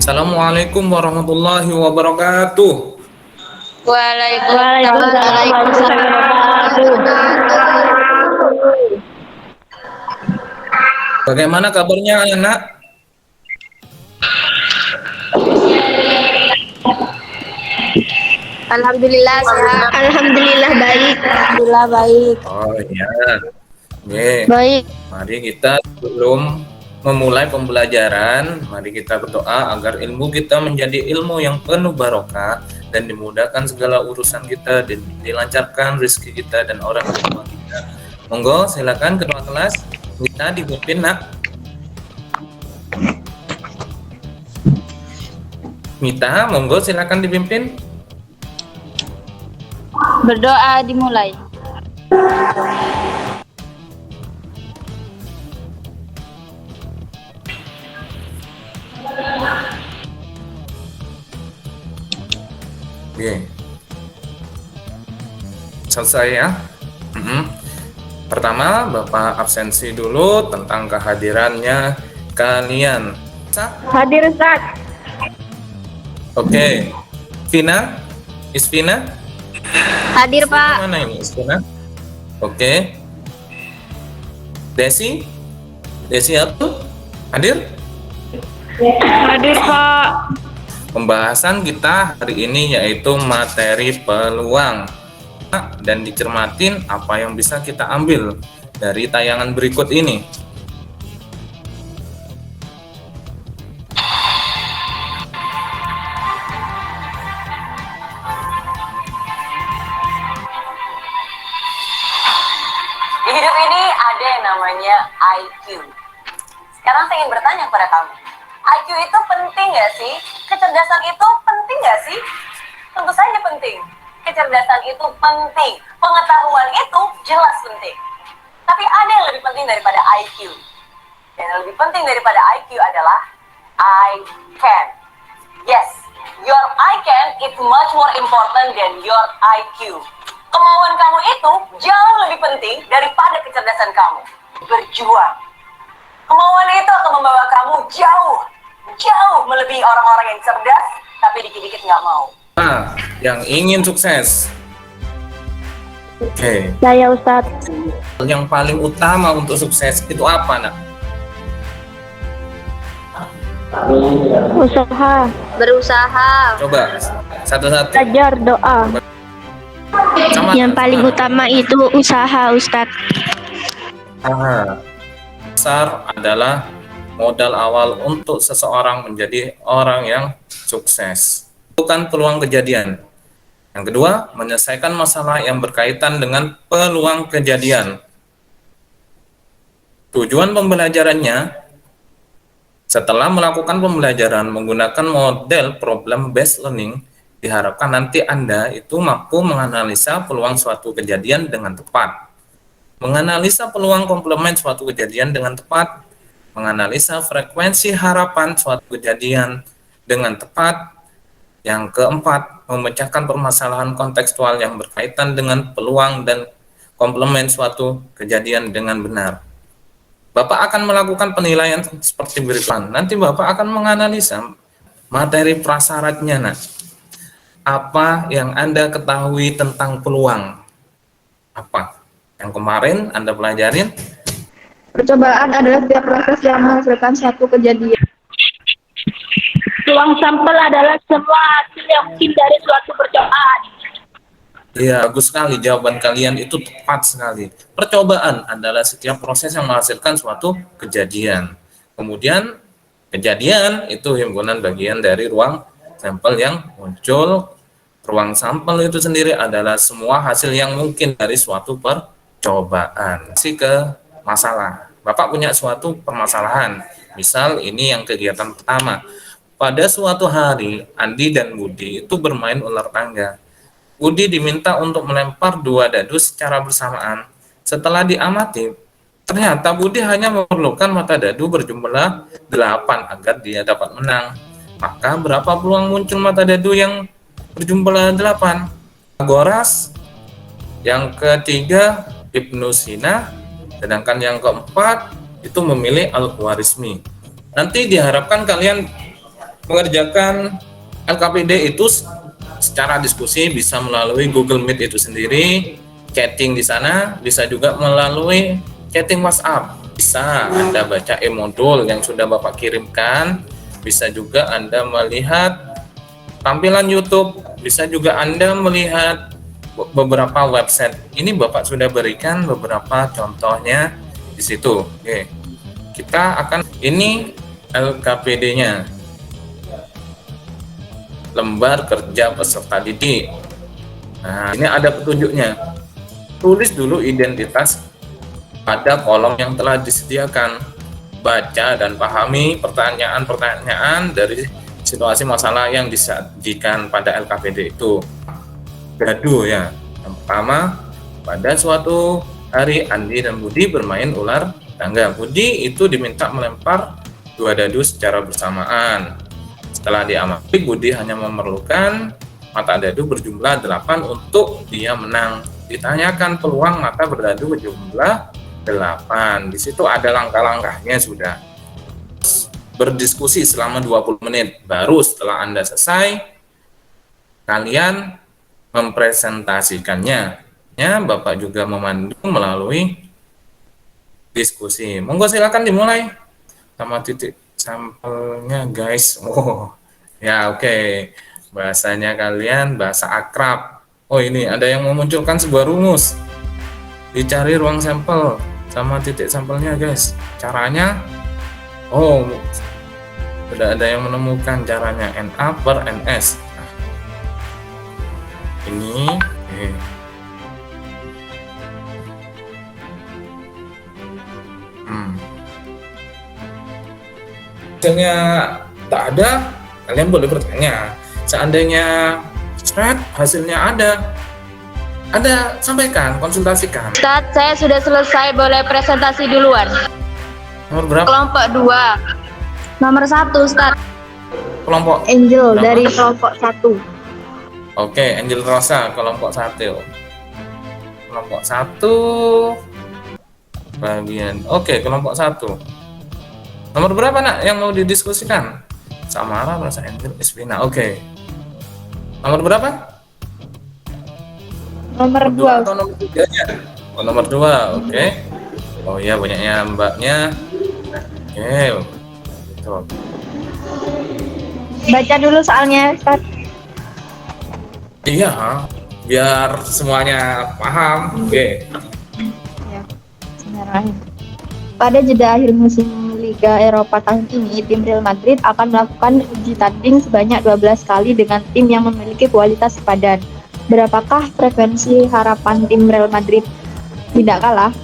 Assalamualaikum warahmatullahi wabarakatuh. Waalaikumsalam warahmatullahi wabarakatuh. Bagaimana kabarnya anak? Alhamdulillah sehat. Alhamdulillah baik. Alhamdulillah baik. Oh iya. Oke. Baik. Mari kita sebelum memulai pembelajaran, mari kita berdoa agar ilmu kita menjadi ilmu yang penuh barokah dan dimudahkan segala urusan kita dan dilancarkan rezeki kita dan orang tua kita. Monggo silakan ketua kelas kita dipimpin nak. Mita, monggo silakan dipimpin. Berdoa dimulai. Oke. Selesai ya. Pertama, Bapak absensi dulu tentang kehadirannya kalian. Hadir Ustaz. Oke. Vina? Isvina? Hadir Pak. Mana ini Isvina? Oke. Desi? Desi apa? Hadir? Hadir Pak. Pembahasan kita hari ini yaitu materi peluang dan dicermatin apa yang bisa kita ambil dari tayangan berikut ini. Di hidup ini ada yang namanya IQ. Sekarang saya ingin bertanya kepada kamu, IQ itu penting nggak sih? Kecerdasan itu penting nggak sih? Tentu saja penting. Kecerdasan itu penting. Pengetahuan itu jelas penting. Tapi ada yang lebih penting daripada IQ. Dan yang lebih penting daripada IQ adalah I can. Yes, your I can is much more important than your IQ. Kemauan kamu itu jauh lebih penting daripada kecerdasan kamu. Berjuang. Kemauan itu akan membawa kamu jauh melebihi orang-orang yang cerdas, tapi dikit-dikit nggak mau. Nah, yang ingin sukses. Oke. Saya Ustaz. Yang paling utama untuk sukses itu apa, nak? Usaha. Berusaha. Coba satu-satu. Belajar doa. Sama. Yang paling utama itu usaha Ustaz. Besar adalah modal awal untuk seseorang menjadi orang yang sukses. Bukan peluang kejadian. Yang kedua, menyelesaikan masalah yang berkaitan dengan peluang kejadian. Tujuan pembelajarannya, setelah melakukan pembelajaran menggunakan model problem based learning, diharapkan nanti Anda itu mampu menganalisa peluang suatu kejadian dengan tepat. Menganalisa peluang komplement suatu kejadian dengan tepat, menganalisa frekuensi harapan suatu kejadian dengan tepat. Yang keempat, memecahkan permasalahan kontekstual yang berkaitan dengan peluang dan komplement suatu kejadian dengan benar. Bapak akan melakukan penilaian seperti berikut. Nanti Bapak akan menganalisa materi prasyaratnya. Nah, apa yang Anda ketahui tentang peluang? Apa yang kemarin Anda pelajarin? Percobaan adalah setiap proses yang menghasilkan satu kejadian. Peluang sampel adalah semua hasil yang mungkin dari suatu percobaan. Ya, bagus sekali jawaban kalian itu tepat sekali. Percobaan adalah setiap proses yang menghasilkan suatu kejadian. Kemudian kejadian itu himpunan bagian dari ruang sampel yang muncul. Ruang sampel itu sendiri adalah semua hasil yang mungkin dari suatu percobaan. Ke masalah. Bapak punya suatu permasalahan. Misal ini yang kegiatan pertama. Pada suatu hari, Andi dan Budi itu bermain ular tangga. Budi diminta untuk melempar dua dadu secara bersamaan. Setelah diamati, ternyata Budi hanya memerlukan mata dadu berjumlah 8 agar dia dapat menang. Maka berapa peluang muncul mata dadu yang berjumlah 8? Pythagoras. Yang ketiga, Ibnu Sina. Sedangkan yang keempat itu memilih Al-Khwarizmi. Nanti diharapkan kalian mengerjakan LKPD itu secara diskusi bisa melalui Google Meet itu sendiri, chatting di sana, bisa juga melalui chatting WhatsApp. Bisa Anda baca e-modul yang sudah Bapak kirimkan, bisa juga Anda melihat tampilan YouTube, bisa juga Anda melihat beberapa website. Ini Bapak sudah berikan beberapa contohnya di situ. Oke. Kita akan ini LKPD-nya. Lembar kerja peserta didik. Nah, ini ada petunjuknya. Tulis dulu identitas pada kolom yang telah disediakan. Baca dan pahami pertanyaan-pertanyaan dari situasi masalah yang disajikan pada LKPD itu. Gaduh ya. Yang pertama, pada suatu hari Andi dan Budi bermain ular tangga. Budi itu diminta melempar 2 dadu secara bersamaan. Setelah diamati, Budi hanya memerlukan mata dadu berjumlah 8 untuk dia menang. Ditanyakan peluang mata berdadu berjumlah 8. Di situ ada langkah-langkahnya sudah. Berdiskusi selama 20 menit. Baru setelah Anda selesai, kalian mempresentasikannya. Ya, Bapak juga memandu melalui diskusi. Monggo silakan dimulai sama titik sampelnya guys. Oh ya, oke. Bahasanya kalian bahasa akrab. Oh, ini ada yang memunculkan sebuah rumus. Dicari ruang sampel sama titik sampelnya guys. Caranya, oh sudah ada yang menemukan caranya, NA per NS. Nah, ini hasilnya tak ada, kalian boleh bertanya. Seandainya hasilnya ada, sampaikan, konsultasikan. Ustadz, saya sudah selesai, boleh presentasi duluan. Nomor berapa? Kelompok 2. Nomor 1, Ustadz. Kelompok Angel berapa? dari kelompok 1. Oke, Angel Rosa kelompok 1. Kelompok 1 bagian. Oke, kelompok 1. Nomor berapa nak yang mau didiskusikan? Samara, Rosa, Angel, Espina. Oke. Nomor berapa? Nomor 2. Atau nomor 3-nya? Oh, nomor 2. Oke. Oh iya, banyaknya mbaknya. Oke. Gitu. Baca dulu soalnya, Ustaz. Iya, biar semuanya paham. Oke. Ya, bismillahirrahmanirrahim. Pada jeda akhir musim Liga Eropa tahun ini, tim Real Madrid akan melakukan uji tanding sebanyak 12 kali dengan tim yang memiliki kualitas sepadan. Berapakah frekuensi harapan tim Real Madrid tidak kalah?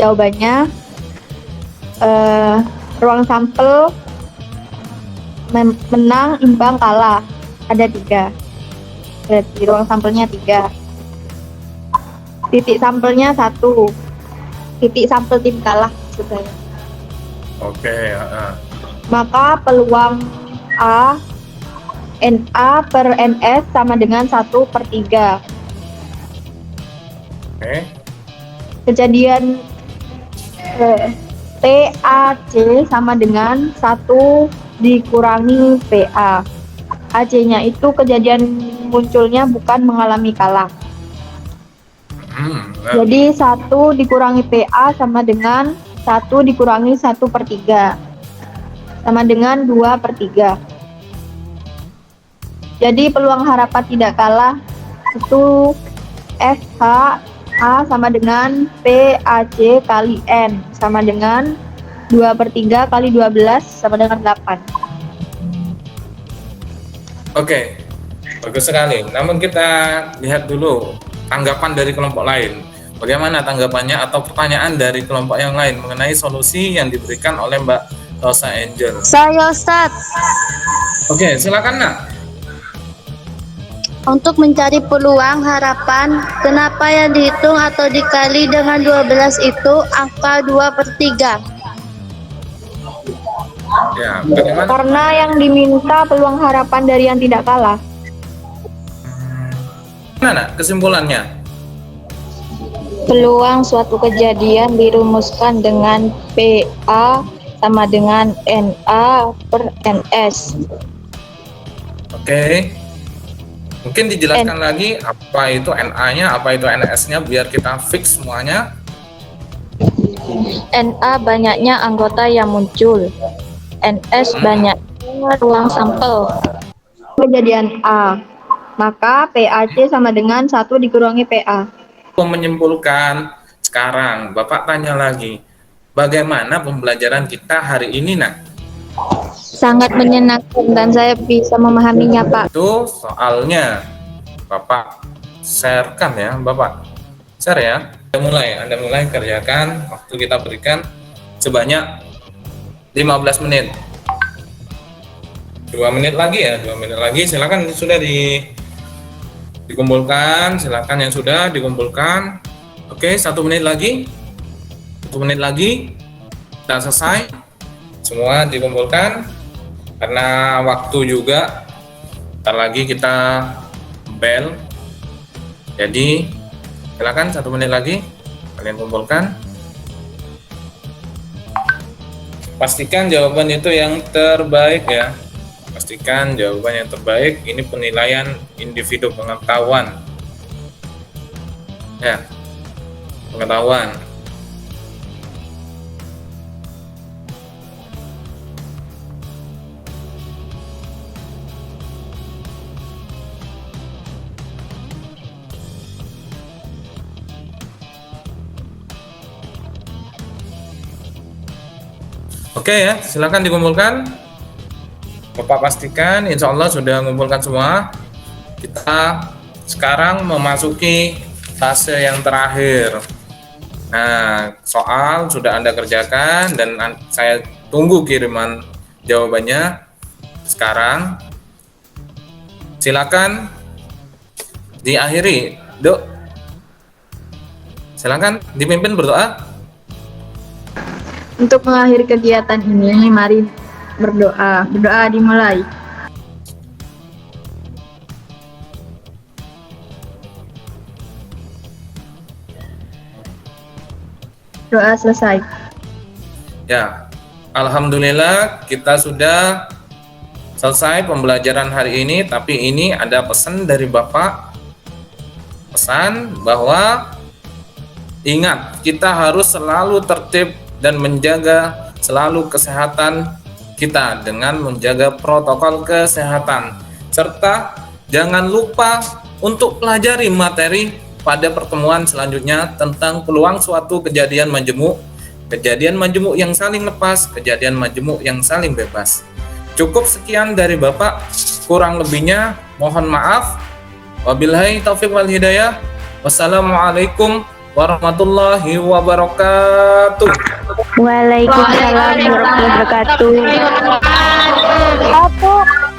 Jawabannya, ruang sampel menang, imbang, kalah. Ada 3. Berarti ruang sampelnya 3. Titik sampelnya 1. Titik sampel tim kalah sebenarnya. Oke. Maka peluang NA per NS sama dengan 1/3. Oke. Kejadian PAC sama dengan 1 dikurangi PA. AC-nya itu kejadian munculnya bukan mengalami kalah. Jadi 1 dikurangi PA sama dengan 1 dikurangi 1/3 sama dengan 2/3. Jadi peluang harapan tidak kalah itu FH A sama dengan PAC kali N sama dengan 2/3 kali 12 sama dengan 8. Oke, bagus sekali. Namun kita lihat dulu tanggapan dari kelompok lain. Bagaimana tanggapannya atau pertanyaan dari kelompok yang lain mengenai solusi yang diberikan oleh Mbak Rosa Angel? Saya, Ustadz. Oke, silakan nak. Untuk mencari peluang harapan, kenapa yang dihitung atau dikali dengan 12 itu angka 2/3? Ya, bagaimana? Karena yang diminta peluang harapan dari yang tidak kalah. Mana kesimpulannya? Peluang suatu kejadian dirumuskan dengan PA sama dengan NA per NS. Oke. Mungkin dijelaskan lagi apa itu NA-nya, apa itu NS-nya biar kita fix semuanya. NA banyaknya anggota yang muncul, NS banyaknya ruang sampel. Kejadian A, maka PAC sama dengan 1 dikurangi PA. Menyimpulkan sekarang, Bapak tanya lagi, bagaimana pembelajaran kita hari ini, nak? Sangat menyenangkan dan saya bisa memahaminya, Pak. Itu soalnya Bapak sharekan ya, Bapak share ya. Anda mulai kerjakan, waktu kita berikan sebanyak 15 menit. 2 menit lagi ya, 2 menit lagi. Silakan sudah dikumpulkan, silakan yang sudah dikumpulkan. Oke, 1 menit lagi. 1 menit lagi kita selesai. Semua dikumpulkan karena waktu juga ntar lagi kita bel. Jadi silakan 1 menit lagi kalian kumpulkan. Pastikan jawaban itu yang terbaik ya. Pastikan jawaban yang terbaik. Ini penilaian individu pengetahuan. Ya, pengetahuan. Oke ya, silakan dikumpulkan. Bapak pastikan insya Allah sudah mengumpulkan semua. Kita sekarang memasuki fase yang terakhir. Nah, soal sudah Anda kerjakan dan saya tunggu kiriman jawabannya. Sekarang silakan diakhiri, Dok. Silakan dipimpin berdoa. Untuk mengakhiri kegiatan ini, mari berdoa. Berdoa dimulai. Doa selesai. Ya, alhamdulillah kita sudah selesai pembelajaran hari ini, tapi ini ada pesan dari Bapak. Pesan bahwa ingat, kita harus selalu tertib dan menjaga selalu kesehatan kita dengan menjaga protokol kesehatan, serta jangan lupa untuk pelajari materi pada pertemuan selanjutnya tentang peluang suatu kejadian majemuk yang saling lepas, kejadian majemuk yang saling bebas. Cukup sekian dari Bapak, kurang lebihnya mohon maaf. Wabillahi taufiq wal hidayah. Wassalamualaikum warahmatullahi wabarakatuh. Waalaikumsalam warahmatullahi wabarakatuh.